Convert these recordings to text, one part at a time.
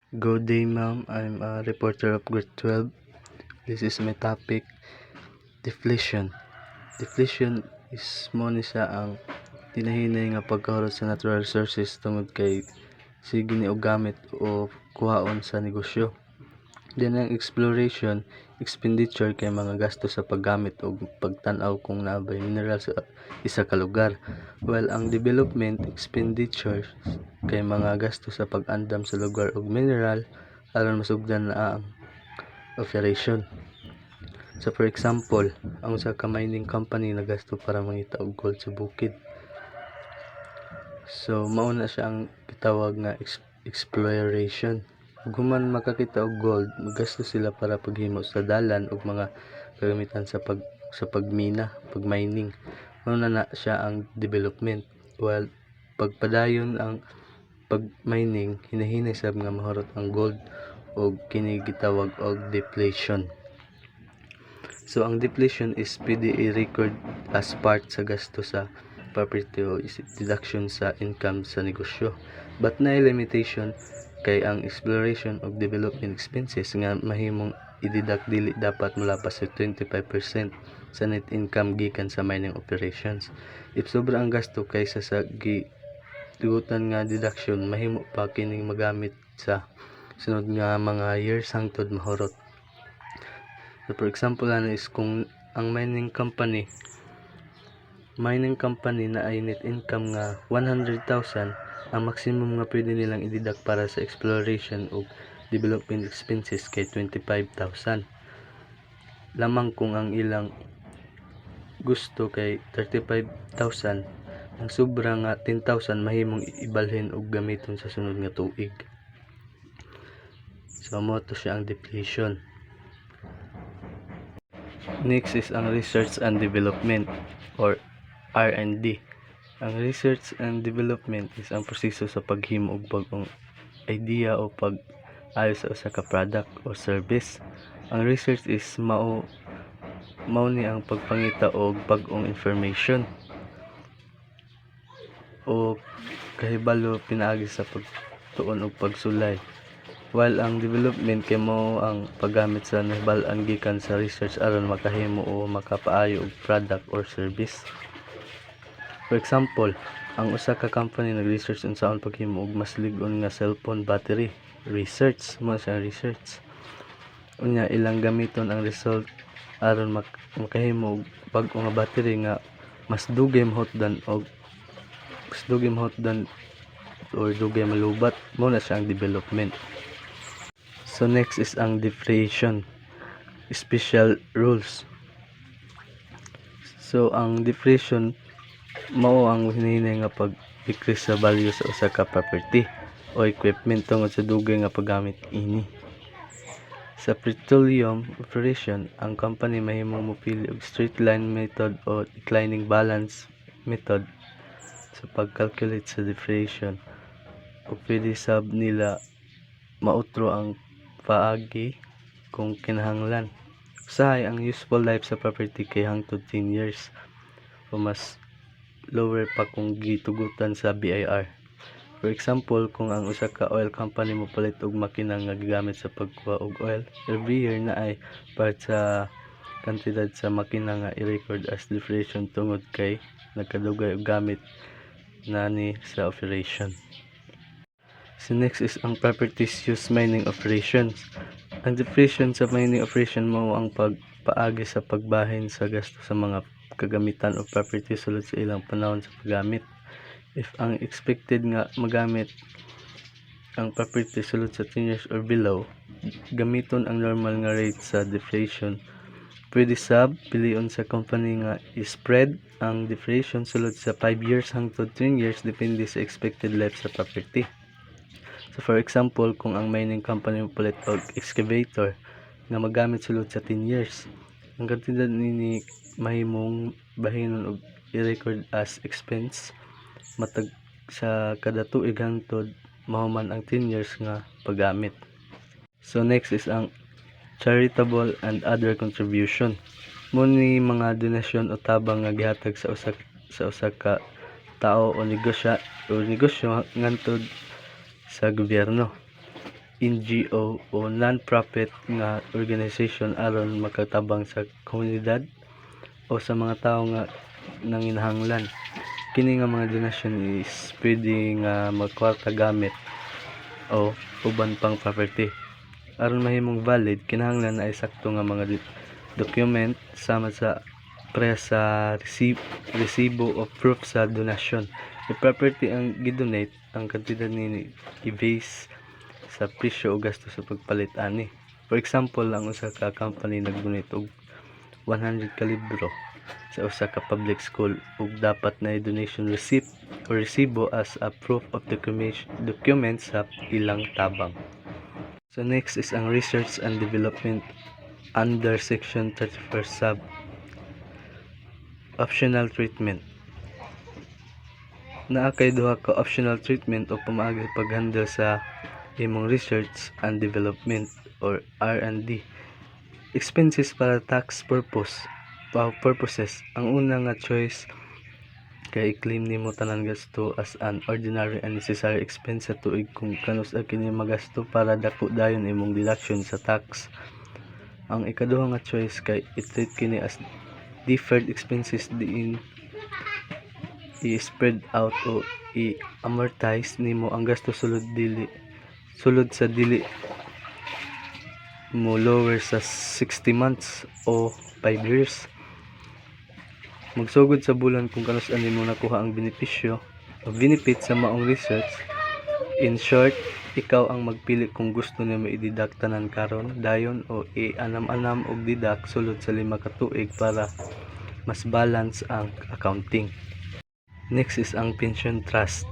Good day, ma'am. I'm a reporter of grade 12. This is my topic, deflation. Deflation is mo ni siya ang tinahinay nga pagkahurot sa natural resources tungod kay sige ni og gamit o kuhaon sa negosyo. Then ang exploration, expenditure kay mga gasto sa paggamit o pagtan-aw kung naabay mineral sa isa ka lugar. While ang development, expenditure kay mga gasto sa pag-andam sa lugar og mineral aron masugdan na ang operation. So for example, ang usa ka mining company nagasto para mangita og gold sa bukid. So mao na siya ang gitawag nga exploration. Ug human makakita og gold, magasto sila para paghimo sa dalan ug mga kagamitan sa pagmina, pagmining. Mao na siya ang development. While pagpadayon ang pagmining, hinahinay sab nga mahurot ang gold ug kini gitawag og depletion. So ang depletion is pwede i-record as part sa gasto sa property o deduction sa income sa negosyo. But na limitation kay ang exploration of development expenses nga mahimong i-deduct dili dapat molapas sa 25% sa net income gikan sa mining operations. If sobra ang gasto kaysa sa gitugutan nga deduction, mahimo pa kining magamit sa sunod nga mga years hangtod mahurot. So for example is kung ang mining company na ay net income nga 100,000, ang maximum nga pwede nilang i-deduct para sa exploration o development expenses kay 25,000. Lamang kung ang ilang gusto kay 35,000, ang sobra nga 10,000 mahimong ibalhin og gamiton sa sunod nga tuig. So mo to siya ang depletion. Next is ang research and development or R&D. Ang research and development is ang proseso sa paghimo og bag-ong idea o pag-ayo sa usa ka product o service. Ang research is mao ni ang pagpangita og bag-ong information o kahibalo pinaagi sa pagtuon og pagsulay. While ang development kay mao ang paggamit sa nahibal-an gikan sa research aron makahimo o makapaayo og product or service. For example, ang usa ka company nag-research unsaon paghimo og mas lig-on nga cellphone battery. Research mo sa research. Unya ilang gamiton ang result aron makahimo og bag-o nga battery nga mas dugay mahutdan or dugay malubat. Mo na siya ang development. So next is ang deflation, special rules. So ang deflation mao ang hinahinay nga pag-decrease sa value sa usa ka property o equipment tungod sa dugay nga paggamit ini. Sa petroleum operation, ang company mahimong mopili og straight line method o declining balance method sa pag-calculate sa deflation. O pwede sab nila mautro ang paagi kung kinahanglan. Usahay ang useful life sa property kay hangtod 10 years o mas lower pa kung gitugutan sa BIR. For example, kung ang usa ka oil company mopalit og makina nga gigamit sa pagkuha og oil, every year na ay part sa kantidad sa makina nga i-record as deflation tungod kay nagkadugay og gamit nani sa operation. So next is ang properties use mining operations. Ang deflation sa mining operation mao ang pagpaagi sa pagbahin sa gasto sa mga kagamitan o property sulod sa ilang panahon sa paggamit. If ang expected nga magamit ang property sulod sa 10 years or below, gamiton ang normal nga rate sa deflation. Pwede sab pilion sa company nga i-spread ang deflation sulod sa 5 years hangtod 10 years depende sa expected life sa property. So for example, kung ang mining company mopalit og excavator nga magamit sulod sa 10 years, ang kantidad nini mahimong bahinon og i-record as expense matag sa kada tuig hangtod mahuman ang 10 years nga paggamit. So next is ang charitable and other contribution. Muni mga donasyon o tabang nga gihatag sa usa ka tao o negosyo ngantod sa gobyerno. NGO o non-profit nga organization aron makatabang sa komunidad o sa mga tao nga nanginahanglan. Kini nga mga donasyon is pwede nga magkwarta gamit o uban pang property. Aron mahimong valid, kinahanglan na ay sakto nga mga document sama sa sa resibo o proof sa donasyon. If property ang gidonate, ang kantidad ni i-base sa presyo o gasto sa pagpalit ani. For example, ang usa ka company nag-donate og 100 ka libro sa usa ka public school ug dapat na donation receipt o resibo as a proof of document sa ilang tabang. So next is ang research and development under section 34 sub optional treatment. Naa kay duha ka optional treatment o pamaagi pag-handle sa imong research and development or R&D expenses para tax purposes. Ang una nga choice kay i-claim nimo tanan gasto as an ordinary and necessary expense sa tuig kung kanus-a kini magasto para dako dayon imong deduction sa tax. Ang ikaduha nga choice kay i-treat kini as deferred expenses diin i-spread out o i-amortize nimo ang gasto sulod sa dili mo lower sa 60 months o 5 years. Magsugod sa bulan kung kanus-an nimo nakuha ang benepisyo o benefit sa maong research. In short, ikaw ang magpili kung gusto nimo i-deduct tanan karon dayon o i-anam-anam og deduct sulod sa 5 ka tuig para mas balance ang accounting. Next is ang pension trust.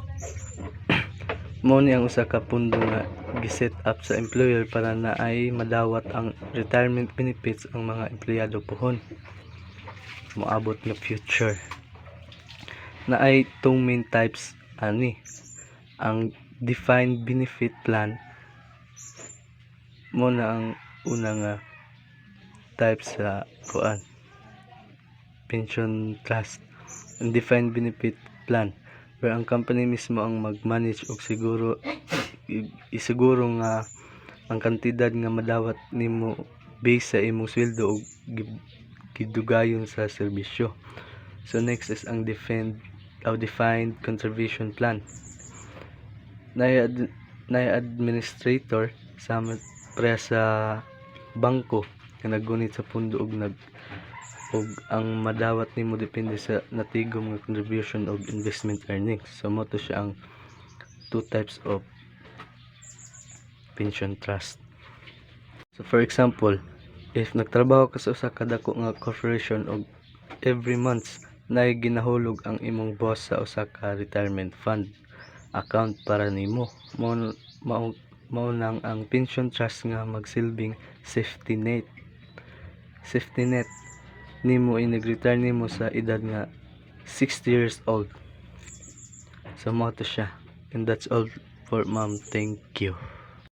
Mao ni ang usa ka pundo nga giset up sa employer para na ay madawat ang retirement benefits ang mga empleyado pohon moabot nga future. Na ay two main types ani. Ang defined benefit plan mo na ang una nga type sa pension trust. Ang defined benefit plan where ang company mismo ang mag-manage og isiguro nga ang kantidad nga madawat nimo base sa imong sweldo og gidugayon sa serbisyo. So next is ang defined conservation plan. Nay administrator sama pre sa bangko nga naggunit sa pundo og ang madawat nimo depende sa natigom nga contribution of investment earnings. So mo to siya ang two types of pension trust. So for example, if nagtrabaho ka sa usa ka dako nga corporation og every month nay ginahulog ang imong boss sa usa ka retirement fund account para nimo, mao nang ang pension trust nga magsilbing safety net nimo nag-retire nimo sa edad nga 60 years old. So mo to siya. And that's all for ma'am. Thank you.